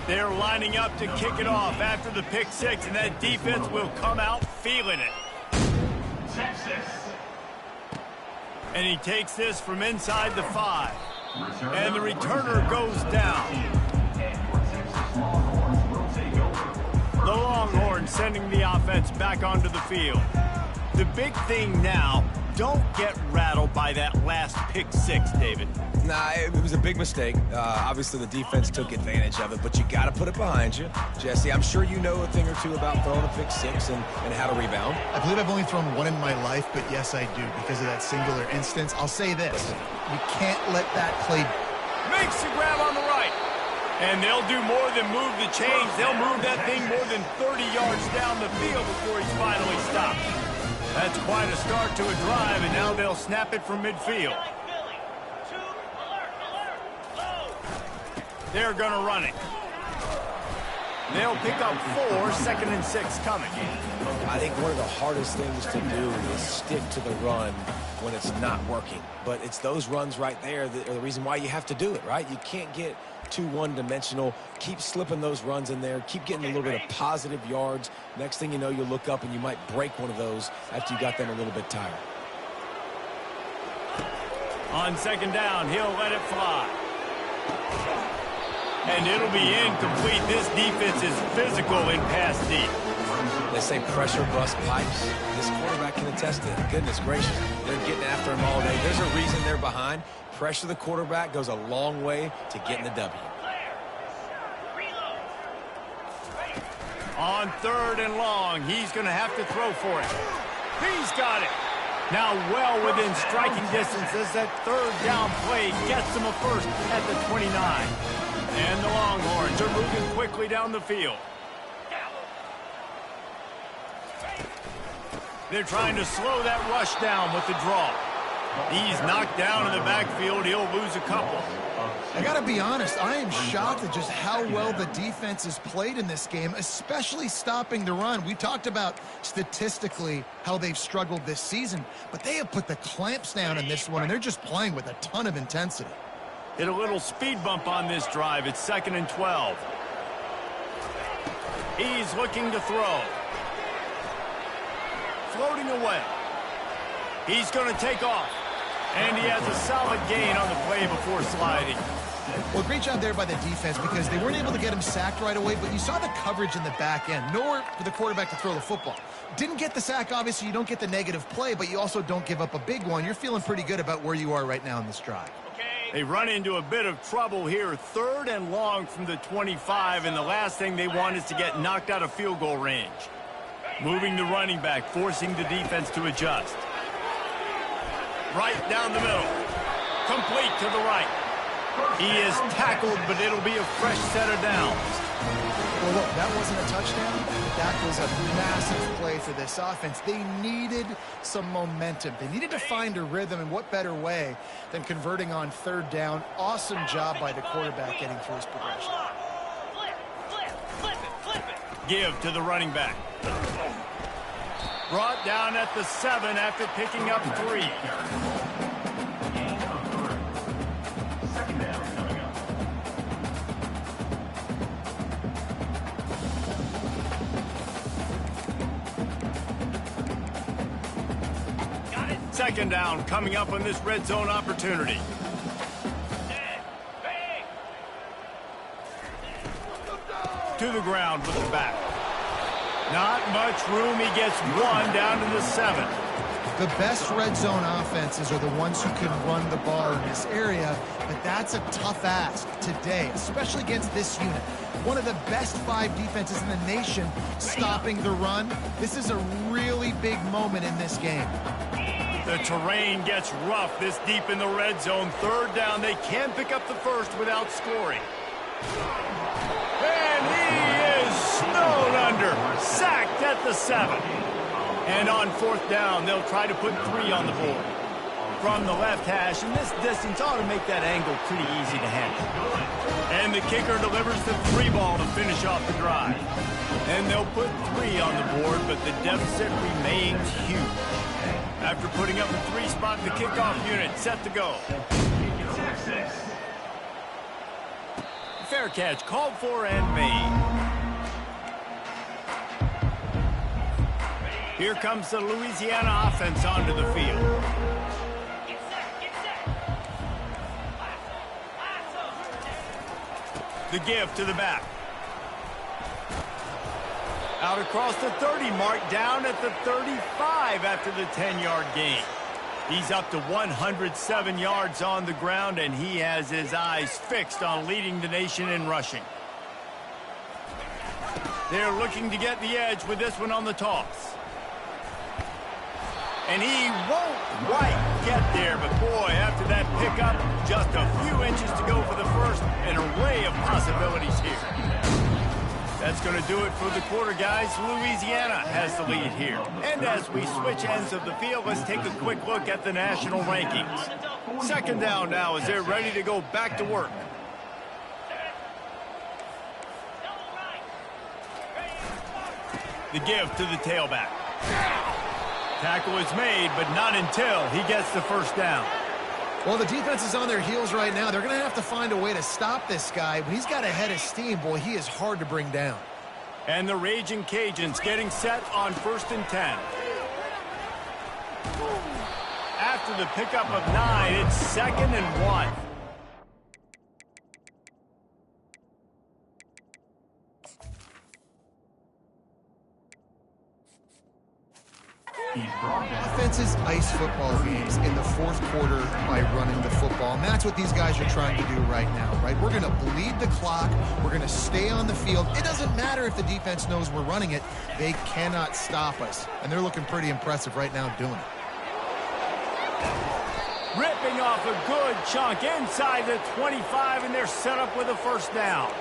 They're lining up to kick it off after the pick six, and that defense will come out feeling it. And he takes this from inside the 5. And the returner goes down. The Longhorns sending the offense back onto the field. The big thing now, don't get rattled by that last pick six, David. Nah, it was a big mistake. Obviously, the defense took advantage of it, but you got to put it behind you. Jesse, I'm sure you know a thing or two about throwing a pick six and how to rebound. I believe I've only thrown one in my life, but yes, I do, because of that singular instance. I'll say this. You can't let that play. Makes the grab on the right. And they'll do more than move the chains. They'll move that thing more than 30 yards down the field before he's finally stopped. That's quite a start to a drive, and now they'll snap it from midfield. They're going to run it. They'll pick up 4, 2nd and 6 coming. I think one of the hardest things to do is stick to the run when it's not working. But it's those runs right there that are the reason why you have to do it, right? You can't get too one-dimensional. Keep slipping those runs in there. Keep getting a little bit of positive yards. Next thing you know, you'll look up and you might break one of those after you got them a little bit tired. On 2nd down, he'll let it fly. And it'll be incomplete. This defense is physical in pass deep. They say pressure bust pipes. This quarterback can attest to it. Goodness gracious. They're getting after him all day. There's a reason they're behind. Pressure the quarterback goes a long way to getting the W. On 3rd and long, he's going to have to throw for it. He's got it. Now well within striking distance as that 3rd down play gets him a first at the 29. And the Longhorns are moving quickly down the field. They're trying to slow that rush down with the draw. He's knocked down in the backfield. He'll lose a couple. I got to be honest, I am shocked at just how well the defense has played in this game, especially stopping the run. We talked about statistically how they've struggled this season, but they have put the clamps down in this one, and they're just playing with a ton of intensity. Hit a little speed bump on this drive. It's 2nd and 12. He's looking to throw. Floating away. He's going to take off. And he has a solid gain on the play before sliding. Well, great job there by the defense because they weren't able to get him sacked right away, but you saw the coverage in the back end. Nowhere for the quarterback to throw the football. Didn't get the sack, obviously. You don't get the negative play, but you also don't give up a big one. You're feeling pretty good about where you are right now in this drive. They run into a bit of trouble here. 3rd and long from the 25, and the last thing they want is to get knocked out of field goal range. Moving the running back, forcing the defense to adjust. Right down the middle. Complete to the right. He is tackled, but it'll be a fresh set of downs. Well, look, that wasn't a touchdown. That was a massive play for this offense. They needed some momentum. They needed to find a rhythm, and what better way than converting on 3rd down. Awesome job by the quarterback getting through his progression. Give to the running back. Brought down at the 7 after picking up 3. Second down coming up on this red zone opportunity. To the ground with the back. Not much room. He gets 1 down to the 7. The best red zone offenses are the ones who can run the ball in this area, but that's a tough ask today, especially against this unit. One of the best 5 defenses in the nation stopping the run. This is a really big moment in this game. The terrain gets rough this deep in the red zone. 3rd down. They can pick up the first without scoring. And he is snowed under. Sacked at the 7. And on 4th down, they'll try to put 3 on the board. From the left hash, and this distance ought to make that angle pretty easy to handle. And the kicker delivers the 3 ball to finish off the drive. And they'll put 3 on the board, but the deficit remains huge. After putting up a 3 spot, the kickoff unit set to go. Fair Fair catch, called for and made. Here comes the Louisiana offense onto the field. The give to the back. Out across the 30 mark, down at the 35 after the 10-yard gain. He's up to 107 yards on the ground, and he has his eyes fixed on leading the nation in rushing. They're looking to get the edge with this one on the toss. And he won't quite get there, but boy, after that pickup, just a few inches to go for the first. An array of possibilities here. That's going to do it for the quarter, guys. Louisiana has the lead here. And as we switch ends of the field, let's take a quick look at the national rankings. Second down now as they're ready to go back to work. The give to the tailback. Tackle is made, but not until he gets the first down. Well, the defense is on their heels right now. They're going to have to find a way to stop this guy. But he's got a head of steam. Boy, he is hard to bring down. And the Raging Cajuns getting set on 1st and 10. After the pickup of 9, it's 2nd and 1. Offenses ice football games in the fourth quarter by running the football, and that's what these guys are trying to do right now, right? We're going to bleed the clock. We're going to stay on the field. It doesn't matter if the defense knows we're running it. They cannot stop us, and they're looking pretty impressive right now doing it. Ripping off a good chunk inside the 25, and they're set up with a first down.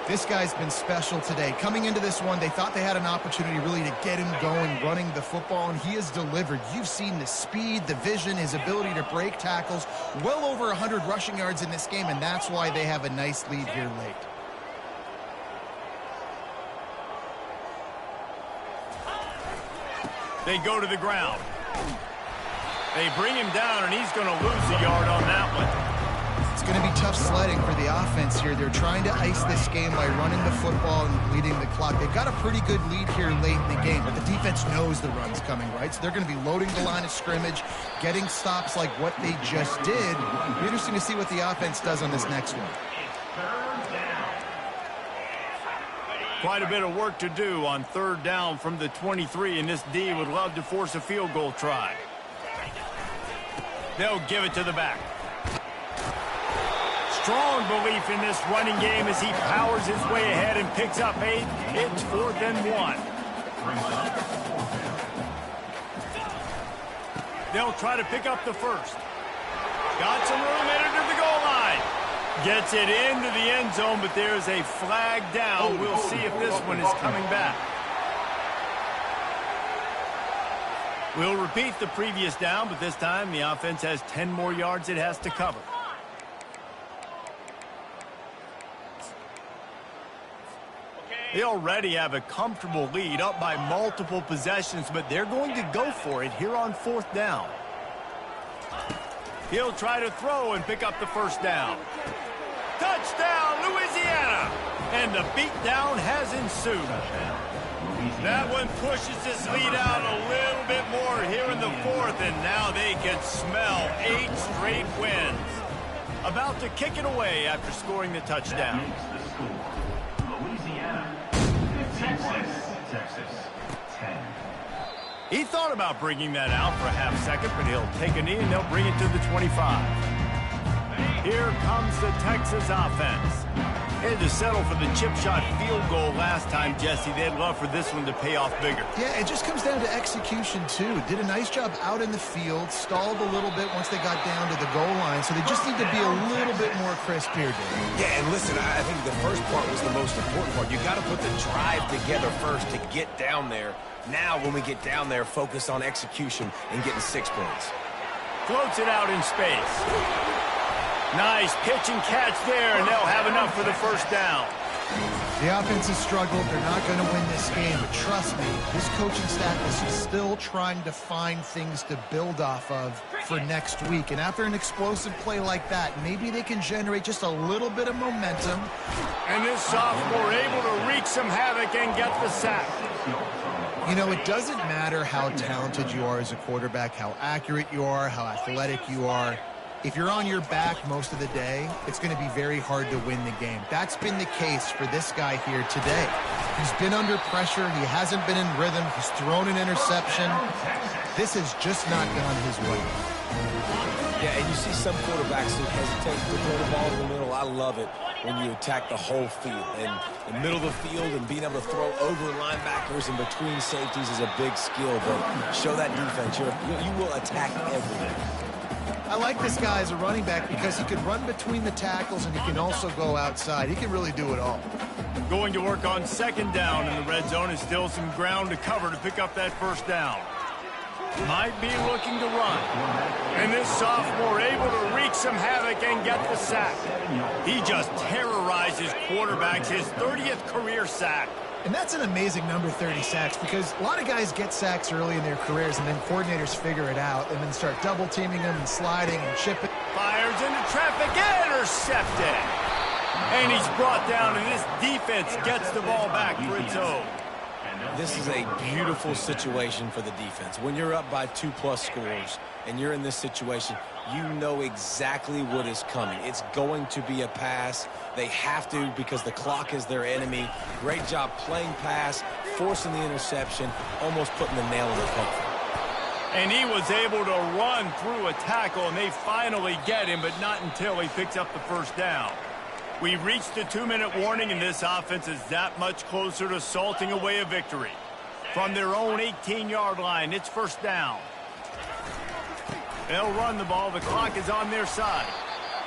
This guy's been special today. Coming into this one, they thought they had an opportunity really to get him going, running the football, and he has delivered. You've seen the speed, the vision, his ability to break tackles. Well over 100 rushing yards in this game, and that's why they have a nice lead here late. They go to the ground. They bring him down, and he's going to lose a yard on that one. It's going to be tough sledding for the offense here. They're trying to ice this game by running the football and bleeding the clock. They've got a pretty good lead here late in the game, but the defense knows the run's coming, right? So they're going to be loading the line of scrimmage, getting stops like what they just did. It'll be interesting to see what the offense does on this next one. Quite a bit of work to do on 3rd down from the 23, and this D would love to force a field goal try. They'll give it to the back. Strong belief in this running game as he powers his way ahead and picks up 8. It's 4th and 1. They'll try to pick up the first. Got some room in to the goal line. Gets it into the end zone, but there's a flag down. We'll see if this one is coming back. We'll repeat the previous down, but this time the offense has 10 more yards it has to cover. They already have a comfortable lead, up by multiple possessions, but they're going to go for it here on 4th down. He'll try to throw and pick up the first down. Touchdown, Louisiana! And the beatdown has ensued. That one pushes this lead out a little bit more here in the 4th, and now they can smell 8 straight wins. About to kick it away after scoring the touchdown. Texas, 10. He thought about bringing that out for a half second, but he'll take a knee and they'll bring it to the 25. Here comes the Texas offense. They had to settle for the chip shot field goal last time, Jesse. They'd love for this one to pay off bigger. Yeah, it just comes down to execution, too. Did a nice job out in the field, stalled a little bit once they got down to the goal line, so they just need to be a little bit more crisp here, Dave. Yeah, and listen, I think the first part was the most important part. You got to put the drive together first to get down there. Now, when we get down there, focus on execution and getting 6 points. Floats it out in space. Nice pitch and catch there, and they'll have enough for the first down. The offense has struggled. They're not going to win this game, but trust me, this coaching staff is still trying to find things to build off of for next week. And after an explosive play like that, maybe they can generate just a little bit of momentum. And this sophomore able to wreak some havoc and get the sack. You know, it doesn't matter how talented you are as a quarterback, how accurate you are, how athletic you are. If you're on your back most of the day, it's going to be very hard to win the game. That's been the case for this guy here today. He's been under pressure. He hasn't been in rhythm. He's thrown an interception. This has just not gone his way. Yeah, and you see some quarterbacks who hesitate to throw the ball in the middle. I love it when you attack the whole field. And the middle of the field and being able to throw over linebackers and between safeties is a big skill. But show that defense. You will attack everything. I like this guy as a running back because he can run between the tackles and he can also go outside. He can really do it all. Going to work on second down in the red zone is still some ground to cover to pick up that first down. Might be looking to run. And this sophomore able to wreak some havoc and get the sack. He just terrorizes quarterbacks, his 30th career sack. And that's an amazing number, 30 sacks, because a lot of guys get sacks early in their careers, and then coordinators figure it out and then start double-teaming them and sliding and chipping. Fires into traffic, intercepted. And he's brought down, and this defense gets the ball back for its own. This is a beautiful situation for the defense. When you're up by 2+ scores and you're in this situation, you know exactly what is coming. It's going to be a pass. They have to because the clock is their enemy. Great job playing pass, forcing the interception, almost putting the nail in the coffin. And he was able to run through a tackle, and they finally get him, but not until he picks up the first down. We've reached the 2-minute warning, and this offense is that much closer to salting away a victory. From their own 18-yard line, it's first down. They'll run the ball. The clock is on their side.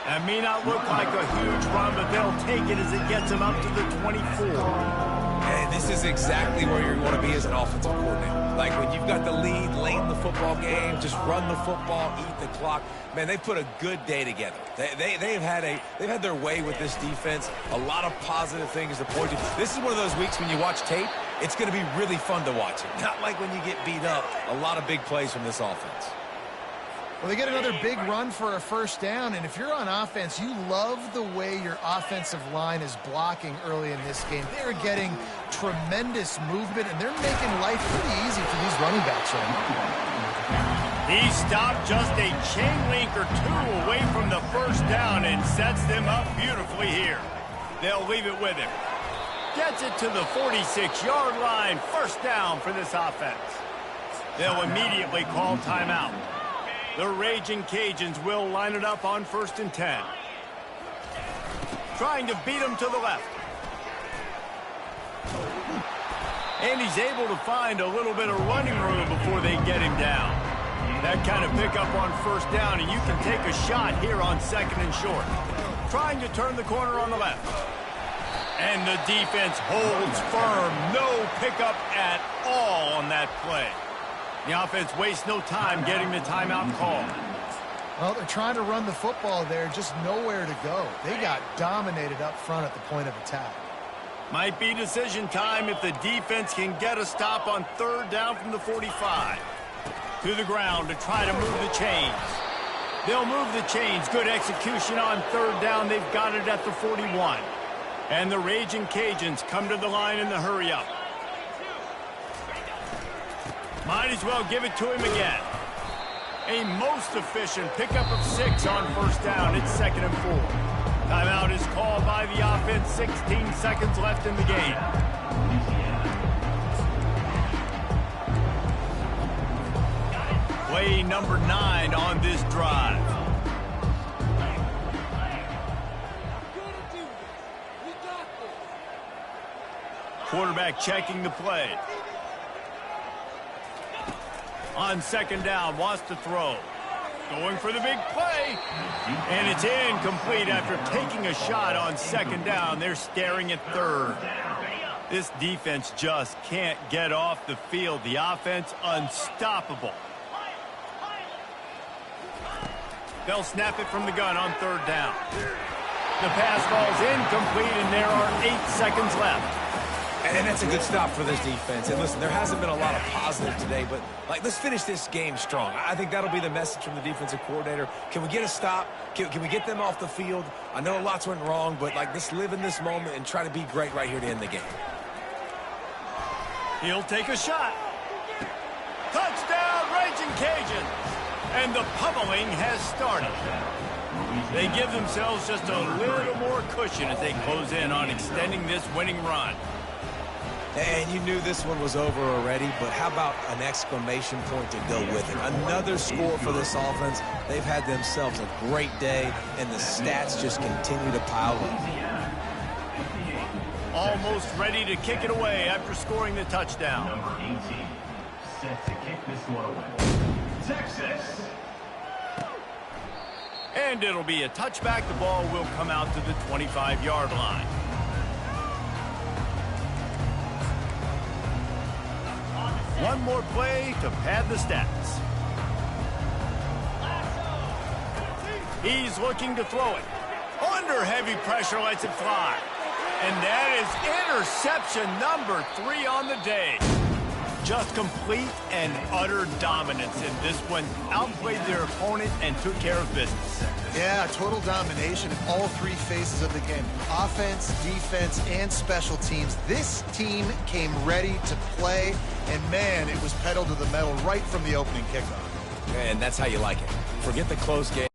That may not look like a huge run, but they'll take it as it gets them up to the 24. And this is exactly where you want to be as an offensive coordinator. Like when you've got the lead late in the football game, just run the football, eat the clock. Man, they put a good day together. They've had their way with this defense. A lot of positive things to point to. This is one of those weeks when you watch tape, it's going to be really fun to watch it. Not like when you get beat up. A lot of big plays from this offense. Well, they get another big run for a first down, and if you're on offense, you love the way your offensive line is blocking early in this game. They're getting tremendous movement, and they're making life pretty easy for these running backs right now. He stopped just a chain link or two away from the first down and sets them up beautifully here. They'll leave it with him. Gets it to the 46-yard line. First down for this offense. They'll immediately call timeout. The Raging Cajuns will line it up on 1st and 10. Trying to beat him to the left. And he's able to find a little bit of running room before they get him down. That kind of pickup on first down, and you can take a shot here on 2nd and short. Trying to turn the corner on the left. And the defense holds firm. No pickup at all on that play. The offense wastes no time getting the timeout call. Well, they're trying to run the football there, just nowhere to go. They got dominated up front at the point of attack. Might be decision time if the defense can get a stop on 3rd down from the 45. To the ground to try to move the chains. They'll move the chains. Good execution on 3rd down. They've got it at the 41. And the Raging Cajuns come to the line in the hurry-up. Might as well give it to him again. A most efficient pickup of 6 on 1st down. It's 2nd and 4. Timeout is called by the offense. 16 seconds left in the game. Play number 9 on this drive. Quarterback checking the play. On 2nd down, wants to throw. Going for the big play. And it's incomplete after taking a shot on 2nd down. They're staring at 3rd. This defense just can't get off the field. The offense unstoppable. They'll snap it from the gun on 3rd down. The pass falls incomplete, and there are 8 seconds left. And that's a good stop for this defense. And listen, there hasn't been a lot of positive today, but let's finish this game strong. I think that'll be the message from the defensive coordinator. Can we get a stop? Can we get them off the field? I know lots went wrong, but let's live in this moment and try to be great right here to end the game. He'll take a shot. Touchdown, Raging Cajuns! And the pummeling has started. They give themselves just a little more cushion as they close in on extending this winning run. And you knew this one was over already, but how about an exclamation point to go with it? Another score for this offense. They've had themselves a great day, and the stats just continue to pile up. Almost ready to kick it away after scoring the touchdown. Number 18, set to kick this one away. Texas. And it'll be a touchback. The ball will come out to the 25-yard line. One more play to pad the stats. He's looking to throw it. Under heavy pressure, lets it fly. And that is interception number 3 on the day. Just complete and utter dominance in this one. Outplayed their opponent and took care of business. Yeah, total domination in all 3 phases of the game. Offense, defense, and special teams. This team came ready to play, and man, it was pedal to the metal right from the opening kickoff. And that's how you like it. Forget the close game.